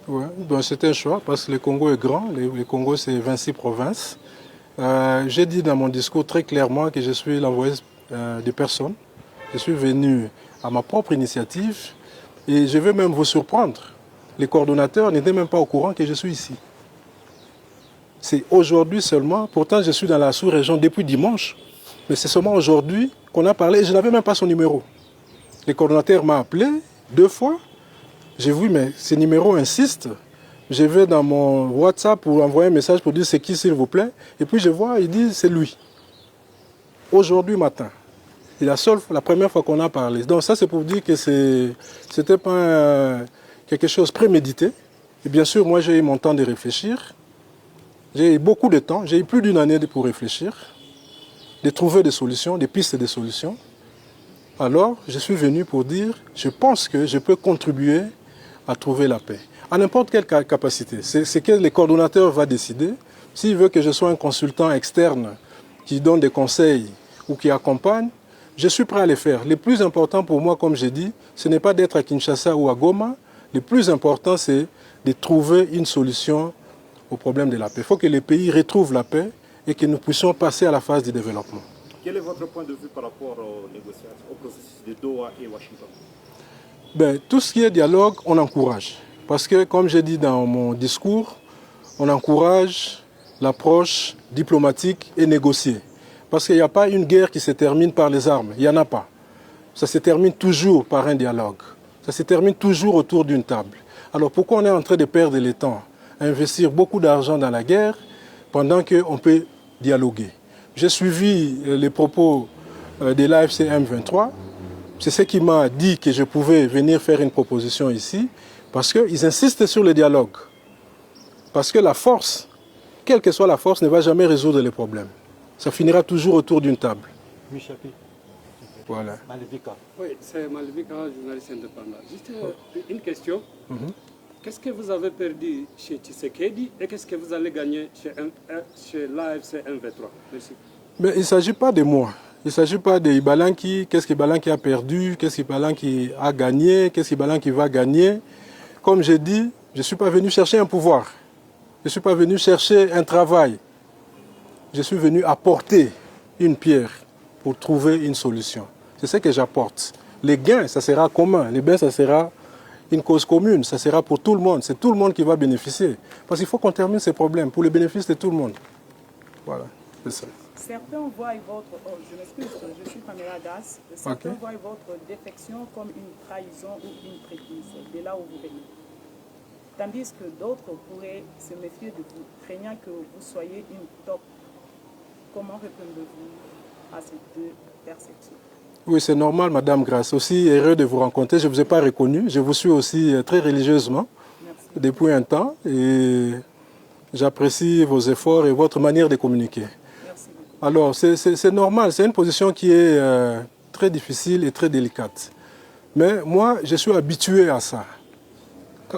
Ouais, ben c'était un choix parce que le Congo est grand, le Congo c'est 26 provinces. J'ai dit dans mon discours très clairement que je suis l'envoyé de personne. Je suis venu à ma propre initiative et je vais même vous surprendre. Les coordonnateurs n'étaient même pas au courant que je suis ici. C'est aujourd'hui seulement, pourtant je suis dans la sous-région depuis dimanche, mais c'est seulement aujourd'hui qu'on a parlé et je n'avais même pas son numéro. Le coordonnateur m'a appelé 2 fois. J'ai vu, mais ce numéro insiste. Je vais dans mon WhatsApp pour envoyer un message pour dire c'est qui s'il vous plaît. Et puis je vois, il dit c'est lui. Aujourd'hui matin. C'est la première fois qu'on a parlé. Donc ça c'est pour dire que c'était pas quelque chose prémédité. Et bien sûr, moi j'ai eu mon temps de réfléchir. J'ai eu beaucoup de temps, j'ai eu plus d'une année pour réfléchir, de trouver des solutions, des pistes de solutions. Alors, je suis venu pour dire, je pense que je peux contribuer à trouver la paix. À n'importe quelle capacité. C'est ce que le coordonnateur va décider. S'il veut que je sois un consultant externe qui donne des conseils ou qui accompagne, je suis prêt à le faire. Le plus important pour moi, comme j'ai dit, ce n'est pas d'être à Kinshasa ou à Goma. Le plus important, c'est de trouver une solution au problème de la paix. Il faut que les pays retrouvent la paix et que nous puissions passer à la phase du développement. Quel est votre point de vue par rapport aux négociations, au processus de Doha et Washington? Ben, tout ce qui est dialogue, on encourage. Parce que, comme j'ai dit dans mon discours, on encourage l'approche diplomatique et négociée. Parce qu'il n'y a pas une guerre qui se termine par les armes. Il n'y en a pas. Ça se termine toujours par un dialogue. Ça se termine toujours autour d'une table. Alors pourquoi on est en train de perdre le temps à investir beaucoup d'argent dans la guerre pendant qu'on peut dialoguer? J'ai suivi les propos de l'AFC M23. C'est ce qui m'a dit que je pouvais venir faire une proposition ici, parce qu'ils insistent sur le dialogue. Parce que la force, quelle que soit la force, ne va jamais résoudre les problèmes. Ça finira toujours autour d'une table. Michapi. Voilà. Malvika. Oui, c'est Malvika, journaliste indépendant. Juste une question. Qu'est-ce que vous avez perdu chez Tshisekedi et qu'est-ce que vous allez gagner chez l'AFC M23? Merci. Mais il ne s'agit pas de moi. Il ne s'agit pas de Ibalanki, qu'est-ce qu'Ibalanki a perdu, qu'est-ce qu'Ibalanki a gagné, qu'est-ce qu'Ibalanki va gagner. Comme j'ai dit, je ne suis pas venu chercher un pouvoir. Je ne suis pas venu chercher un travail. Je suis venu apporter une pierre pour trouver une solution. C'est ce que j'apporte. Les gains, ça sera commun. Les gains, ça sera une cause commune. Ça sera pour tout le monde. C'est tout le monde qui va bénéficier. Parce qu'il faut qu'on termine ces problèmes pour le bénéfice de tout le monde. Voilà, c'est ça. Certains voient votre, je m'excuse, je suis Pamela Das, certains voient votre défection comme une trahison ou une traîtrise de là où vous venez. Tandis que d'autres pourraient se méfier de vous, craignant que vous soyez une top. Comment répondez-vous à ces deux perceptions? Oui, c'est normal, Madame Grace. Aussi heureux de vous rencontrer. Je ne vous ai pas reconnu. Je vous suis aussi très religieusement. Merci. Depuis un temps. Et j'apprécie vos efforts et votre manière de communiquer. Alors, c'est normal, c'est une position qui est très difficile et très délicate. Mais moi, je suis habitué à ça.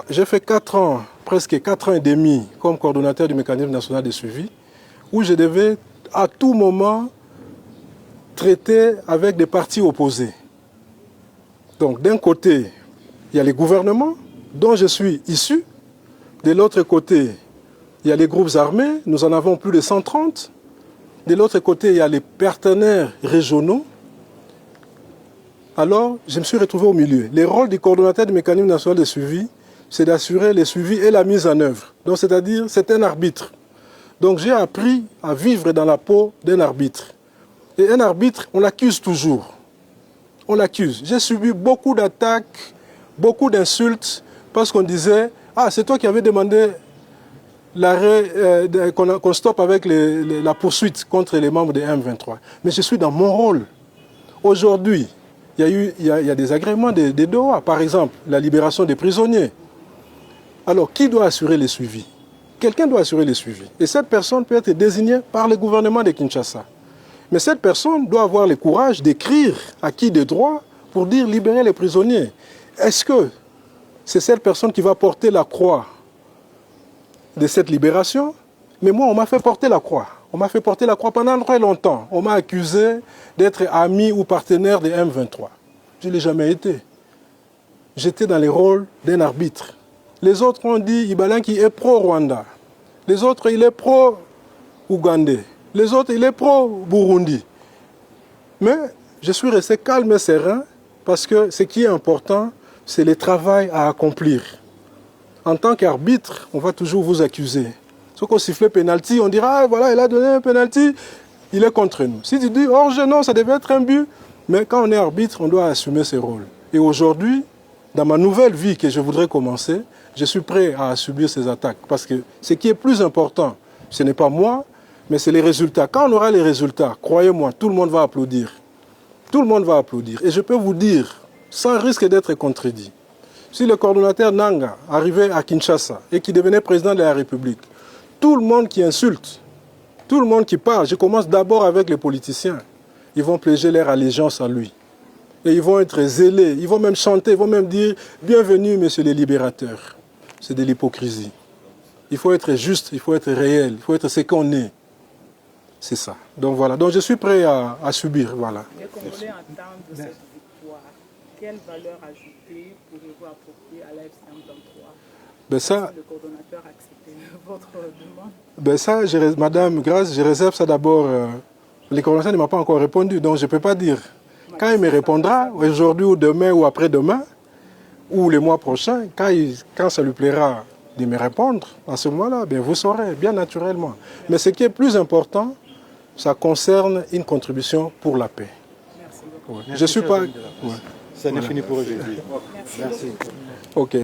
J'ai fait 4 ans, presque 4 ans et demi, comme coordonnateur du mécanisme national de suivi, où je devais à tout moment traiter avec des partis opposés. Donc, d'un côté, il y a les gouvernements, dont je suis issu. De l'autre côté, il y a les groupes armés, nous en avons plus de 130. De l'autre côté, il y a les partenaires régionaux. Alors, je me suis retrouvé au milieu. Le rôle du coordonnateur du mécanisme national de suivi, c'est d'assurer le suivi et la mise en œuvre. Donc, c'est-à-dire, c'est un arbitre. Donc, j'ai appris à vivre dans la peau d'un arbitre. Et un arbitre, on l'accuse toujours. On l'accuse. J'ai subi beaucoup d'attaques, beaucoup d'insultes, parce qu'on disait « Ah, c'est toi qui avais demandé l'arrêt, qu'on stoppe avec la poursuite contre les membres de M23. » Mais je suis dans mon rôle. Aujourd'hui, il y a des agréments de Doha, par exemple, la libération des prisonniers. Alors, qui doit assurer le suivi? Quelqu'un doit assurer le suivi. Et cette personne peut être désignée par le gouvernement de Kinshasa. Mais cette personne doit avoir le courage d'écrire à qui de droit pour dire libérer les prisonniers. Est-ce que c'est cette personne qui va porter la croix de cette libération? Mais moi, on m'a fait porter la croix. On m'a fait porter la croix pendant très longtemps. On m'a accusé d'être ami ou partenaire des M23. Je ne l'ai jamais été. J'étais dans les rôles d'un arbitre. Les autres ont dit Ibalanki est pro-Rwanda. Les autres, il est pro-Ougandais. Les autres, il est pro-Burundi. Mais je suis resté calme et serein parce que ce qui est important, c'est le travail à accomplir. En tant qu'arbitre, on va toujours vous accuser. Si on siffle penalty, on dira, ah, voilà, il a donné un penalty, il est contre nous. Si tu dis, hors-jeu, non, ça devait être un but. Mais quand on est arbitre, on doit assumer ses rôles. Et aujourd'hui, dans ma nouvelle vie que je voudrais commencer, je suis prêt à subir ces attaques. Parce que ce qui est plus important, ce n'est pas moi, mais c'est les résultats. Quand on aura les résultats, croyez-moi, tout le monde va applaudir. Tout le monde va applaudir. Et je peux vous dire, sans risque d'être contredit, si le coordonnateur Nanga arrivait à Kinshasa et qui devenait président de la République, tout le monde qui insulte, tout le monde qui parle, je commence d'abord avec les politiciens, ils vont pléger leur allégeance à lui. Et ils vont être zélés, ils vont même chanter, ils vont même dire « Bienvenue, monsieur le libérateur ». C'est de l'hypocrisie. Il faut être juste, il faut être réel, il faut être ce qu'on est. C'est ça. Donc voilà, donc je suis prêt à subir, voilà. Les Congolais entendent de cette victoire. Quelle valeur ajoutée pourrez-vous apporter à l'AFC-M23 Ben ça, le coordonnateur a accepté votre demande? Ben ça, Madame Grâce, je réserve ça d'abord. Le coordonnateur ne m'a pas encore répondu, donc je ne peux pas dire. Quand il me répondra, aujourd'hui ou demain ou après-demain, ou le mois prochain, quand ça lui plaira de me répondre, à ce moment-là, bien, vous saurez, bien naturellement. Mais ce qui est plus important, ça concerne une contribution pour la paix. Merci beaucoup. Ouais. Je suis pas... Ouais. Ça n'est fini pour aujourd'hui. Merci. Ok.